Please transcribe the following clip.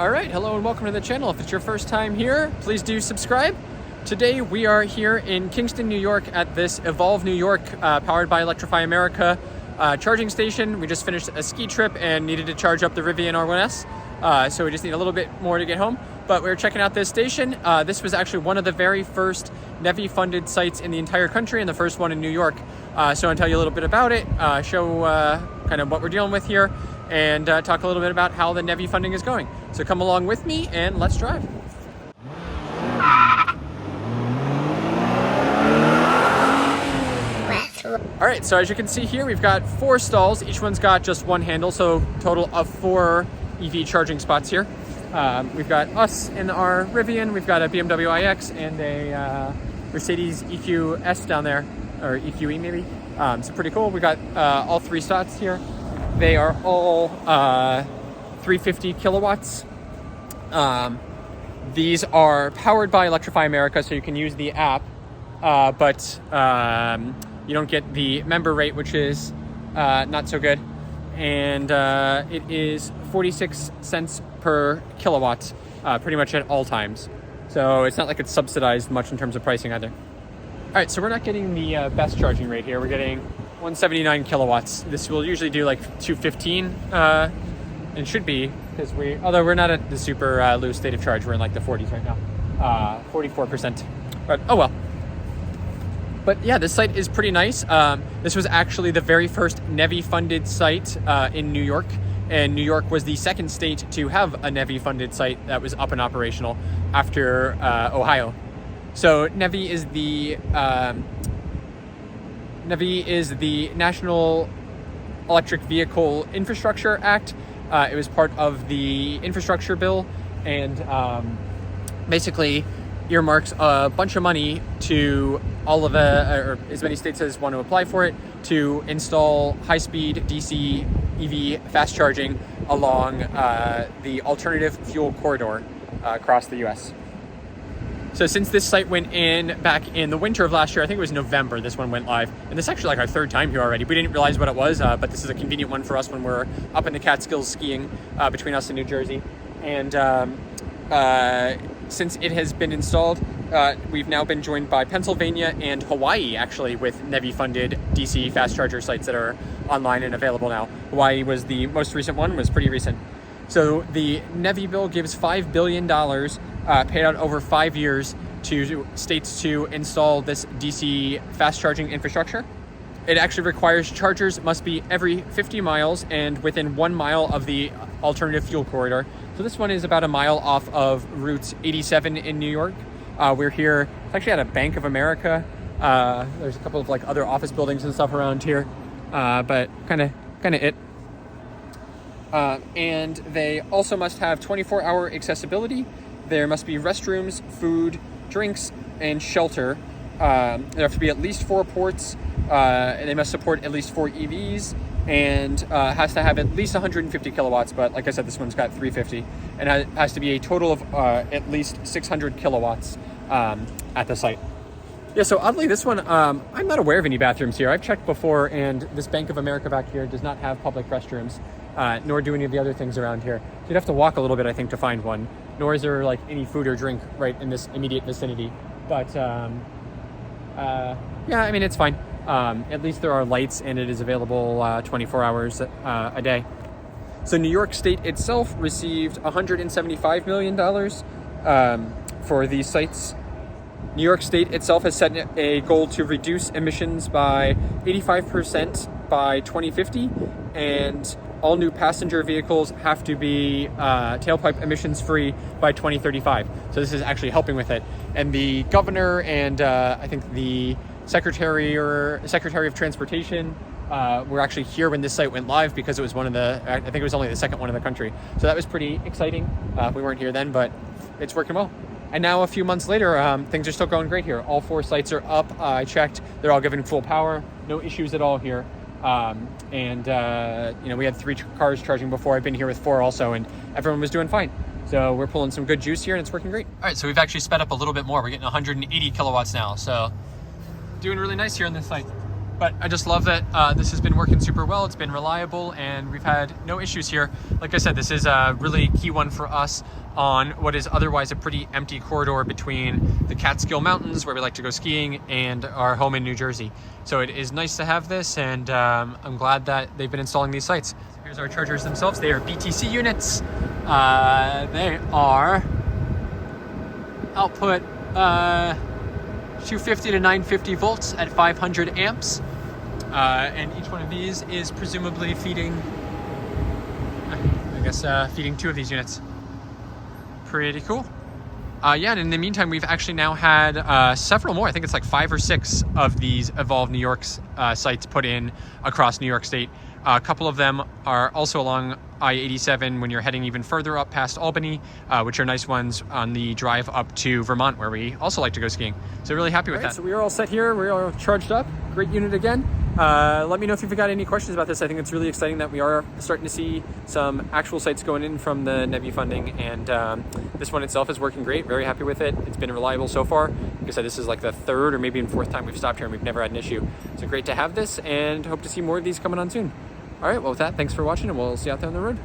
Alright, hello and welcome to the channel. If it's your first time here, please do subscribe. Today we are here in Kingston, New York at this Evolve New York powered by Electrify America charging station. We just finished a ski trip and needed to charge up the Rivian R1S, so we just need a little bit more to get home. But we're checking out this station. This was actually one of the very first NEVI funded sites in the entire country and the first one in New York. So I'm going to tell you a little bit about it, show kind of what we're dealing with here, and talk a little bit about how the NEVI funding is going. So come along with me and let's drive. All right, so as you can see here, we've got 4 stalls. Each one's got just one handle, so total of 4 EV charging spots here. We've got us in our Rivian, we've got a BMW iX and a Mercedes EQS down there, or EQE maybe. So pretty cool. We got all 3 spots here. They are all 350 kilowatts. These are powered by Electrify America, so you can use the app, but you don't get the member rate, which is not so good. And it is 46 cents per kilowatt, pretty much at all times. So it's not like it's subsidized much in terms of pricing either. All right, so we're not getting the best charging rate here. We're getting 179 kilowatts. This will usually do like 215, and should be, because although we're not at the super low state of charge, we're in like the 40s right now, 44%. But oh well. But yeah, this site is pretty nice. This was actually the very first NEVI funded site in New York, and New York was the second state to have a NEVI funded site that was up and operational after Ohio. So NEVI is the National Electric Vehicle Infrastructure Act. It was part of the infrastructure bill, and basically earmarks a bunch of money to all of or as many states as want to apply for it, to install high-speed DC EV fast charging along the alternative fuel corridor across the US. So since this site went in back in the winter of last year, I think it was November, this one went live. And this is actually like our 3rd time here already. We didn't realize what it was, but this is a convenient one for us when we're up in the Catskills skiing between us and New Jersey. And since it has been installed, we've now been joined by Pennsylvania and Hawaii, actually, with NEVI-funded DC fast charger sites that are online and available now. Hawaii was the most recent one, was pretty recent. So the NEVI bill gives $5 billion paid out over 5 years to states to install this DC fast charging infrastructure. It actually requires chargers must be every 50 miles and within 1 mile of the alternative fuel corridor. So this one is about a mile off of Route 87 in New York. We're here, it's actually at a Bank of America. There's a couple of like other office buildings and stuff around here, but kind of it. And they also must have 24-hour accessibility. There must be restrooms, food, drinks, and shelter. There have to be at least 4 ports. And they must support at least 4 EVs, and has to have at least 150 kilowatts. But like I said, this one's got 350, and it has to be a total of at least 600 kilowatts at the site. Yeah, so oddly, this one, I'm not aware of any bathrooms here. I've checked before, and this Bank of America back here does not have public restrooms, nor do any of the other things around here. So you'd have to walk a little bit, I think, to find one. Nor is there like any food or drink right in this immediate vicinity. But yeah, I mean, it's fine. At least there are lights, and it is available 24 hours a day. So New York State itself received $175 million for these sites. New York State itself has set a goal to reduce emissions by 85% by 2050, and all new passenger vehicles have to be tailpipe emissions free by 2035. So this is actually helping with it. And the governor and I think the Secretary of Transportation were actually here when this site went live, because it was I think it was only the 2nd one in the country. So that was pretty exciting. We weren't here then, but it's working well. And now a few months later, things are still going great here. All 4 sites are up. I checked. They're all giving full power. No issues at all here. And we had 3 cars charging before. I've been here with 4 also, and everyone was doing fine. So we're pulling some good juice here, and it's working great. All right, so we've actually sped up a little bit more. We're getting 180 kilowatts now. So doing really nice here on this site. But I just love that this has been working super well. It's been reliable and we've had no issues here. Like I said, this is a really key one for us on what is otherwise a pretty empty corridor between the Catskill Mountains, where we like to go skiing, and our home in New Jersey. So it is nice to have this, and I'm glad that they've been installing these sites. Here's our chargers themselves. They are BTC units. They are output 250 to 950 volts at 500 amps. And each one of these is presumably feeding, feeding 2 of these units. Pretty cool. Yeah, and in the meantime, we've actually now had several more. I think it's like 5 or 6 of these Evolve New York's sites put in across New York State. A couple of them are also along I-87 when you're heading even further up past Albany, which are nice ones on the drive up to Vermont, where we also like to go skiing. So really happy with that. So we are all set here. We are charged up. Great unit again. Let me know if you've got any questions about this. I think it's really exciting that we are starting to see some actual sites going in from the NEVI funding, and this one itself is working great. Very happy with it. It's been reliable so far. Like I said, this is like the 3rd or maybe even 4th time we've stopped here and we've never had an issue. So great to have this, and hope to see more of these coming on soon. All right, well with that, thanks for watching, and we'll see you out there on the road.